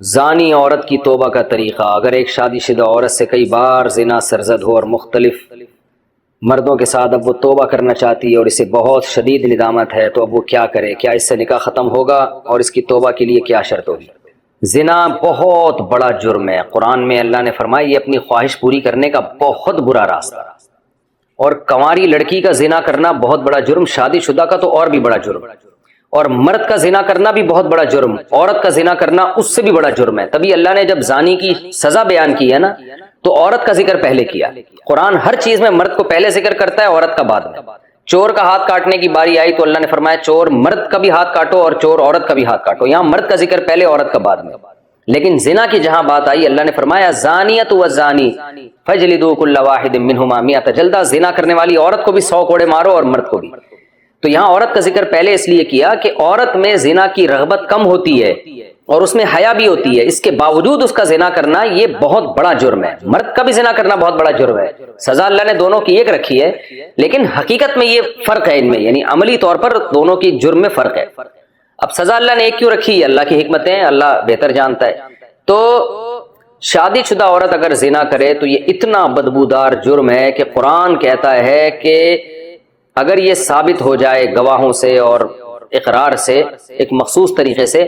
زانی عورت کی توبہ کا طریقہ۔ اگر ایک شادی شدہ عورت سے کئی بار زنا سرزد ہو اور مختلف مردوں کے ساتھ اب وہ توبہ کرنا چاہتی ہے اور اسے بہت شدید ندامت ہے، تو اب وہ کیا کرے؟ کیا اس سے نکاح ختم ہوگا؟ اور اس کی توبہ کے لیے کیا شرط ہوگی؟ زنا بہت بڑا جرم ہے۔ قرآن میں اللہ نے فرمایا یہ اپنی خواہش پوری کرنے کا بہت برا راستہ، اور کنواری لڑکی کا زنا کرنا بہت بڑا جرم، شادی شدہ کا تو اور بھی بڑا جرم، اور مرد کا زنا کرنا بھی بہت بڑا جرم، عورت کا زنا کرنا اس سے بھی بڑا جرم ہے۔ تبھی اللہ نے جب زانی کی سزا بیان کی ہے نا، تو عورت کا ذکر پہلے کیا۔ قرآن ہر چیز میں مرد کو پہلے ذکر کرتا ہے، عورت کا بعد میں۔ چور کا ہاتھ کاٹنے کی باری آئی تو اللہ نے فرمایا چور مرد کا بھی ہاتھ کاٹو اور چور عورت کا بھی ہاتھ کاٹو۔ یہاں مرد کا ذکر پہلے، عورت کا بعد میں۔ لیکن زنا کی جہاں بات آئی، اللہ نے فرمایا زانیۃ والزانی فاجلدوا کل واحد منہما مئۃ جلدہ۔ زنا کرنے والی عورت کو بھی 100 کوڑے مارو اور مرد کو بھی۔ تو یہاں عورت کا ذکر پہلے اس لیے کیا کہ عورت میں زنا کی رغبت کم ہوتی ہے اور اس میں حیا بھی ہوتی ہے، اس کے باوجود اس کا زنا کرنا یہ بہت بڑا جرم ہے۔ مرد کا بھی زنا کرنا بہت بڑا جرم ہے، سزا اللہ نے دونوں کی ایک رکھی ہے، لیکن حقیقت میں یہ فرق ہے ان میں، یعنی عملی طور پر دونوں کی جرم میں فرق ہے۔ اب سزا اللہ نے ایک کیوں رکھی ہے؟ اللہ کی حکمتیں اللہ بہتر جانتا ہے۔ تو شادی شدہ عورت اگر زنا کرے تو یہ اتنا بدبودار جرم ہے کہ قرآن کہتا ہے کہ اگر یہ ثابت ہو جائے گواہوں سے اور اقرار سے ایک مخصوص طریقے سے،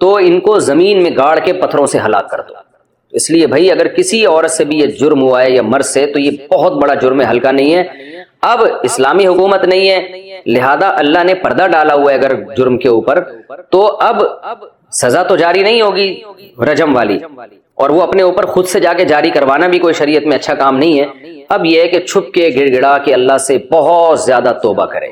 تو ان کو زمین میں گاڑ کے پتھروں سے ہلاک کر دو۔ اس لیے بھائی اگر کسی عورت سے بھی یہ جرم ہوا ہے یا مرد سے، تو یہ بہت بڑا جرم ہے، ہلکا نہیں ہے۔ اب اسلامی حکومت نہیں ہے، لہذا اللہ نے پردہ ڈالا ہوا ہے اگر جرم کے اوپر، تو اب سزا تو جاری نہیں ہوگی رجم والی، اور وہ اپنے اوپر خود سے جا کے جاری کروانا بھی کوئی شریعت میں اچھا کام نہیں ہے۔ اب یہ ہے کہ چھپ کے گڑ گڑا کے اللہ سے بہت زیادہ توبہ کرے۔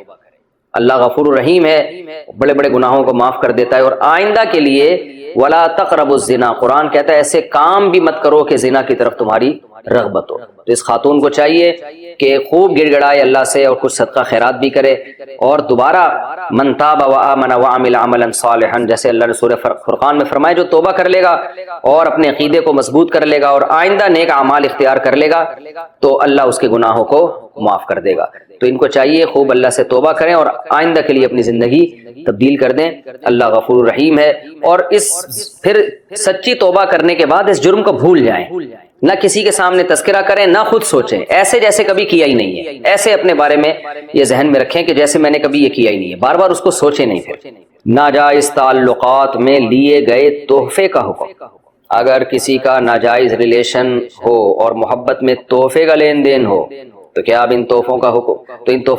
اللہ غفور الرحیم ہے، بڑے بڑے گناہوں کو معاف کر دیتا ہے، اور آئندہ کے لیے ولا تقربوا الزنا، قرآن کہتا ہے ایسے کام بھی مت کرو کہ زنا کی طرف تمہاری رغبت ہو۔ تو اس خاتون کو چاہیے کہ خوب گڑ گڑائے اللہ سے اور کچھ صدقہ خیرات بھی کرے، اور دوبارہ من تاب وآمن وعمل عملا صالحا، جیسے اللہ نے سورہ فرقان میں فرمایا جو توبہ کر لے گا اور اپنے عقیدے کو مضبوط کر لے گا اور آئندہ نیک اعمال اختیار کر لے گا، تو اللہ اس کے گناہوں کو معاف کر دے گا۔ تو ان کو چاہیے خوب اللہ سے توبہ کریں اور آئندہ کے لیے اپنی زندگی تبدیل کر دیں۔ اللہ غفور الرحیم ہے، اور پھر سچی توبہ کرنے کے بعد اس جرم کو بھول جائیں، نہ کسی کے سامنے تذکرہ کریں، نہ خود سوچیں ایسے جیسے کبھی کیا ہی نہیں ہے، ایسے اپنے بارے میں یہ ذہن میں رکھیں کہ جیسے میں نے کبھی یہ کیا ہی نہیں ہے، بار بار اس کو سوچیں نہیں۔ پھر ناجائز تعلقات میں لیے گئے تحفے کا حکم۔ اگر کسی کا ناجائز ریلیشن ہو اور محبت میں تحفے کا لین دین ہو، تو کیا اب ان تحفوں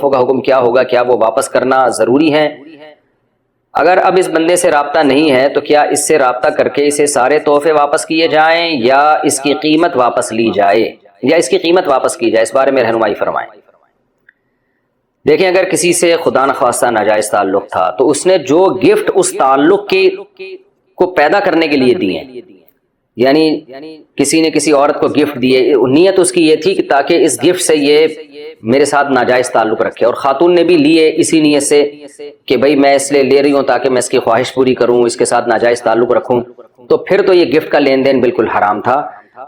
کا حکم کیا ہوگا؟ کیا وہ واپس کرنا ضروری ہے؟ اگر اب اس بندے سے رابطہ نہیں ہے تو کیا اس سے رابطہ کر کے اسے سارے تحفے واپس کیے جائیں یا اس کی قیمت واپس لی جائے، یا اس کی قیمت واپس کی جائے؟ اس بارے میں رہنمائی فرمائیں۔ دیکھیں اگر کسی سے خدا نخواستہ ناجائز تعلق تھا تو اس نے جو گفٹ اس تعلق کو پیدا کرنے کے لیے دیے، یعنی کسی نے کسی عورت کو گفٹ دیے، نیت اس کی یہ تھی کہ تاکہ اس گفٹ سے یہ میرے ساتھ ناجائز تعلق رکھے، اور خاتون نے بھی لیے اسی نیت سے کہ بھئی میں اس لیے لے رہی ہوں تاکہ میں اس کی خواہش پوری کروں، اس کے ساتھ ناجائز تعلق رکھوں، تو پھر تو یہ گفٹ کا لین دین بالکل حرام تھا،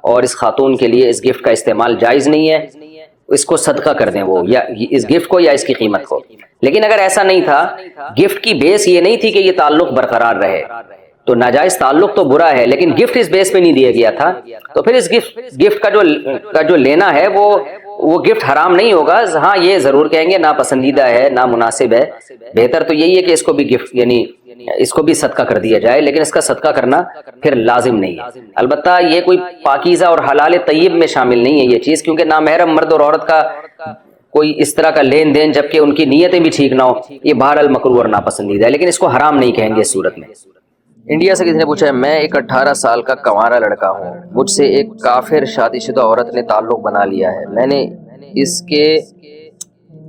اور اس خاتون کے لیے اس گفٹ کا استعمال جائز نہیں ہے، اس کو صدقہ کر دیں وہ، یا اس گفٹ کو یا اس کی قیمت کو۔ لیکن اگر ایسا نہیں تھا، گفٹ کی بیس یہ نہیں تھی کہ یہ تعلق برقرار رہے، تو ناجائز تعلق تو برا ہے لیکن گفٹ اس بیس پہ نہیں دیا گیا تھا، تو پھر اس گفٹ کا جو لینا ہے وہ گفٹ حرام نہیں ہوگا۔ ہاں یہ ضرور کہیں گے ناپسندیدہ ہے، نامناسب ہے، بہتر تو یہی ہے کہ اس کو بھی گفٹ یعنی اس کو بھی صدقہ کر دیا جائے، لیکن اس کا صدقہ کرنا پھر لازم نہیں ہے۔ البتہ یہ کوئی پاکیزہ اور حلال طیب میں شامل نہیں ہے یہ چیز، کیونکہ نامحرم مرد اور عورت کا کوئی اس طرح کا لین دین جبکہ ان کی نیتیں بھی ٹھیک نہ ہو، یہ بہرحال مکروہ اور ناپسندیدہ ہے، لیکن اس کو حرام نہیں کہیں گے اس صورت میں۔ انڈیا سے کسی نے پوچھا ہے، میں ایک 18 سال کا کنوارا لڑکا ہوں، مجھ سے ایک کافر شادی شدہ عورت نے تعلق بنا لیا ہے، میں نے اس کے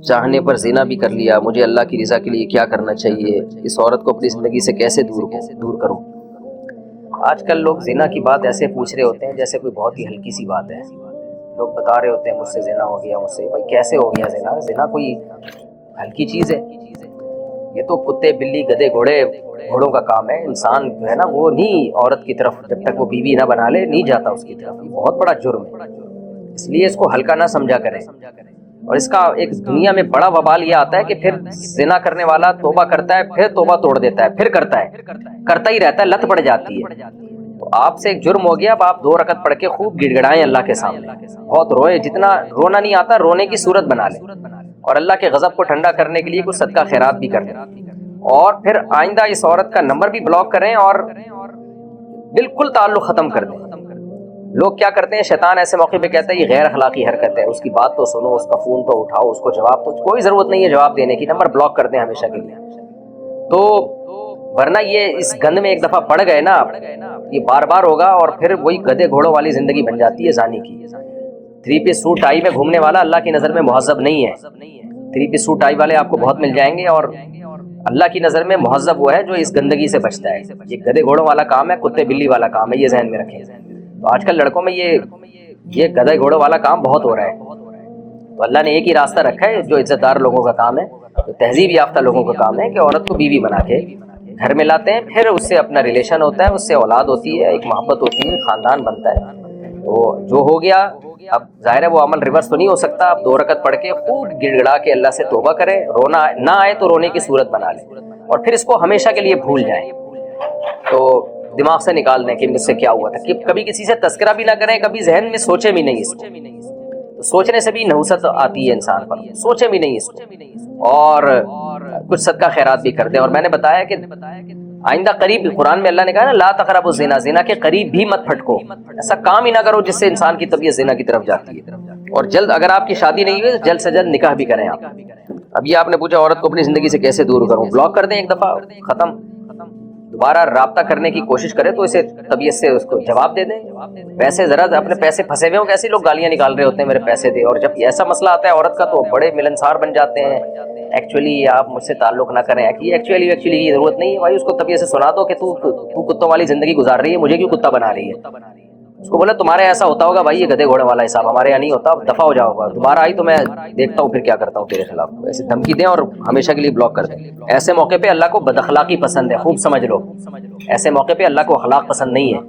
چاہنے پر زنا بھی کر لیا، مجھے اللہ کی رضا کے لیے کیا کرنا چاہیے؟ اس عورت کو اپنی زندگی سے کیسے دور کروں؟ آج کل لوگ زنا کی بات ایسے پوچھ رہے ہوتے ہیں جیسے کوئی بہت ہی ہلکی سی بات ہے، لوگ بتا رہے ہوتے ہیں مجھ سے زنا ہو گیا، مجھ سے، بھائی کیسے ہو گیا زنا؟ زنا کوئی ہلکی چیز ہے؟ یہ تو کتے بلی گدھے گھوڑوں کا کام ہے، انسان جو ہے نا وہ نہیں عورت کی طرف جب تک وہ بیوی نہ بنا لے نہیں جاتا اس کی طرف، یہ بہت بڑا جرم ہے، اس لیے اس کو ہلکا نہ سمجھا کریں۔ اور اس کا ایک دنیا میں بڑا وبال یہ آتا ہے کہ پھر زنا کرنے والا توبہ کرتا ہے، پھر توبہ توڑ دیتا ہے، پھر کرتا ہی رہتا ہے، لت پڑ جاتی ہے۔ تو آپ سے ایک جرم ہو گیا، اب آپ 2 رکعت پڑھ کے خوب گڑ گڑائیں اللہ کے سامنے، بہت روئے، جتنا رونا نہیں آتا رونے کی صورت بنا لیں، اور اللہ کے غضب کو ٹھنڈا کرنے کے لیے کچھ صدقہ خیرات بھی کر دیں، اور پھر آئندہ اس عورت کا نمبر بھی بلاک کریں اور بالکل تعلق ختم کر دیں۔ لوگ کیا کرتے ہیں، شیطان ایسے موقع پہ کہتا ہے یہ غیر اخلاقی حرکت ہے، اس کی بات تو سنو، اس کا فون تو اٹھاؤ، اس کو جواب تو، کوئی ضرورت نہیں ہے جواب دینے کی، نمبر بلاک کر دیں ہمیشہ کے لیے۔ تو ورنہ یہ اس گند میں ایک دفعہ پڑ گئے نا آپ، یہ بار بار ہوگا، اور پھر وہی گدھے گھوڑوں والی زندگی بن جاتی ہے زانی کی۔ 3 پیس سوٹ ٹائی میں گھومنے والا اللہ کی نظر میں مہذب نہیں ہے۔ 3 پیس سوٹ ٹائی والے آپ کو بہت مل جائیں گے، اور اللہ کی نظر میں مہذب وہ ہے جو اس گندگی سے بچتا ہے۔ یہ گدھے گھوڑوں والا کام ہے، کتے بلی والا کام ہے، یہ ذہن میں رکھیں۔ تو آج کل لڑکوں میں یہ گدھے گھوڑوں والا کام بہت ہو رہا ہے۔ تو اللہ نے ایک ہی راستہ رکھا ہے جو عزت دار لوگوں کا کام ہے، جو تہذیب یافتہ لوگوں کا کام ہے، کہ عورت کو بیوی بنا کے گھر میں لاتے ہیں، پھر اس سے اپنا ریلیشن ہوتا ہے، اس سے اولاد ہوتی ہے، ایک محبت ہوتی ہے، خاندان بنتا ہے۔ تو جو ہو گیا، اب ظاہر ہے وہ عمل ریورس تو نہیں ہو سکتا، اب 2 رکعت پڑھ کے خوب گڑ گڑا کے اللہ سے توبہ کریں، رونا نہ آئے تو رونے کی صورت بنا لیں، اور پھر اس کو ہمیشہ کے لیے بھول جائیں۔ تو دماغ سے نکال دیں کہ مجھ سے کیا ہوا تھا، کہ کبھی کسی سے تذکرہ بھی نہ کریں، کبھی ذہن میں سوچے بھی نہیں اس کو، تو سوچنے سے بھی نحوست آتی ہے انسان پر، سوچے بھی نہیں اس کو، اور کچھ صدقہ خیرات بھی کر دیں۔ اور میں نے بتایا کہ آئندہ قریب، قرآن میں اللہ نے کہا نا لا تقربوا الزنا، زنا کے قریب بھی مت پھٹکو، ایسا کام ہی نہ کرو جس سے انسان کی طبیعت زنا کی طرف جاتی ہے۔ اور جلد، اگر آپ کی شادی نہیں ہوئی تو جلد سے جلد نکاح بھی کریں آپ۔ اب یہ آپ نے پوچھا عورت کو اپنی زندگی سے کیسے دور کروں، بلاک کر دیں ایک دفعہ، ختم۔ دوبارہ رابطہ کرنے کی کوشش کرے تو اسے طبیعت سے اس کو جواب دے دیں۔ ویسے ذرا اپنے پیسے پھنسے ہوئے ہوں، کیسے لوگ گالیاں نکال رہے ہوتے ہیں میرے پیسے دے، اور جب ایسا مسئلہ آتا ہے عورت کا تو بڑے ملنسار بن جاتے ہیں۔ ایکچولی آپ مجھ سے تعلق نہ کریں، ایکچولی کی ضرورت نہیں ہے بھائی، اس کو طبیعت سے سنا دو کہ تو کتوں والی زندگی گزار رہی ہے، مجھے کیوں کتا بنا رہی ہے۔ اس کو بولا تمہارے ایسا ہوتا ہوگا بھائی، یہ گدھے گھوڑے والا حساب ہمارے یہاں نہیں ہوتا، دفع ہو جاؤ گا، دوبارہ آئی تو میں دیکھتا ہوں پھر کیا کرتا ہوں تیرے خلاف۔ ایسے دھمکی دیں اور ہمیشہ کے لیے بلاک کر دیں۔ ایسے موقع پہ اللہ کو بد اخلاقی پسند ہے، خوب سمجھ لو، ایسے موقع پہ اللہ کو اخلاق پسند نہیں ہے۔